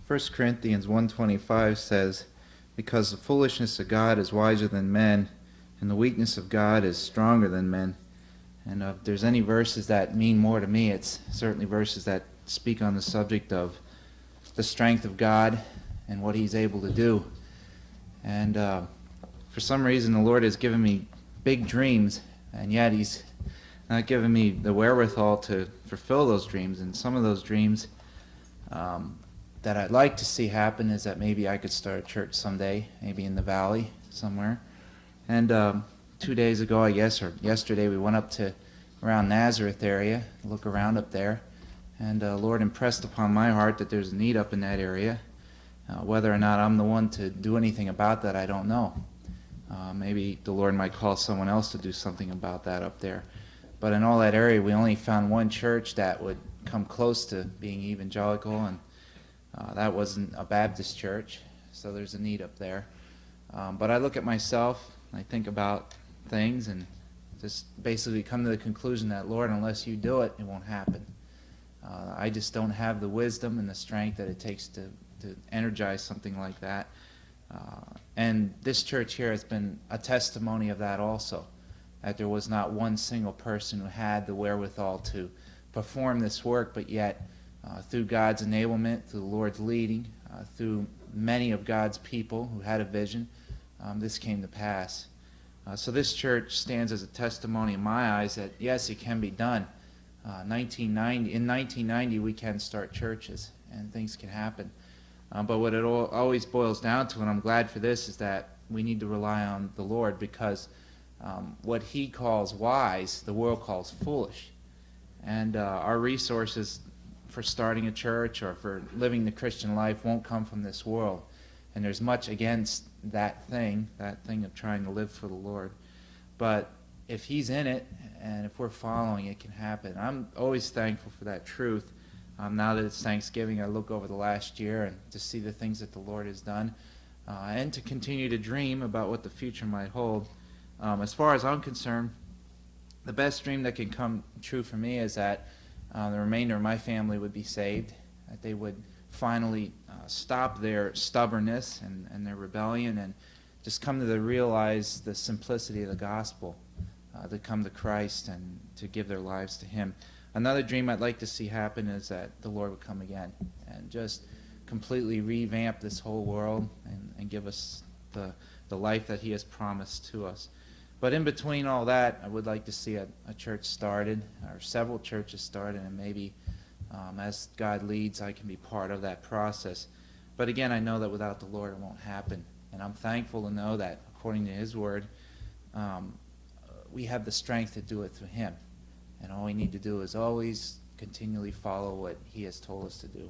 1 Corinthians 1:25 says, "Because the foolishness of God is wiser than men, and the weakness of God is stronger than men." And if there's any verses that mean more to me, it's certainly verses that speak on the subject of the strength of God and what He's able to do. And for some reason, the Lord has given me big dreams, and yet He's not given me the wherewithal to fulfill those dreams. And some of those dreams that I'd like to see happen is that maybe I could start a church someday, maybe in the valley somewhere. And 2 days ago, I guess, or yesterday, we went up to around Nazareth area, look around up there, and the Lord impressed upon my heart that there's a need up in that area. Whether or not I'm the one to do anything about that, I don't know. Maybe the Lord might call someone else to do something about that up there. But in all that area, we only found one church that would come close to being evangelical, and that wasn't a Baptist church, so there's a need up there. But I look at myself, I think about things, and just basically come to the conclusion that, Lord, unless you do it, it won't happen. I just don't have the wisdom and the strength that it takes to energize something like that. And this church here has been a testimony of that also, that there was not one single person who had the wherewithal to perform this work, but yet through God's enablement, through the Lord's leading, through many of God's people who had a vision, this came to pass. So this church stands as a testimony in my eyes that, yes, it can be done. In 1990, we can start churches, and things can happen. But what it always boils down to, and I'm glad for this, is that we need to rely on the Lord, because what He calls wise, the world calls foolish. And our resources for starting a church or for living the Christian life won't come from this world. And there's much against that thing of trying to live for the Lord. But if He's in it, and if we're following, it can happen. I'm always thankful for that truth. Now that it's Thanksgiving, I look over the last year and to see the things that the Lord has done, and to continue to dream about what the future might hold. As far as I'm concerned, the best dream that can come true for me is that the remainder of my family would be saved, that they would finally stop their stubbornness and their rebellion and just come to realize the simplicity of the gospel, to come to Christ and to give their lives to Him. Another dream I'd like to see happen is that the Lord would come again and just completely revamp this whole world and give us the life that He has promised to us. But in between all that, I would like to see a church started, or several churches started, and maybe as God leads, I can be part of that process. But again, I know that without the Lord, it won't happen. And I'm thankful to know that, according to His Word, we have the strength to do it through Him. And all we need to do is always continually follow what He has told us to do.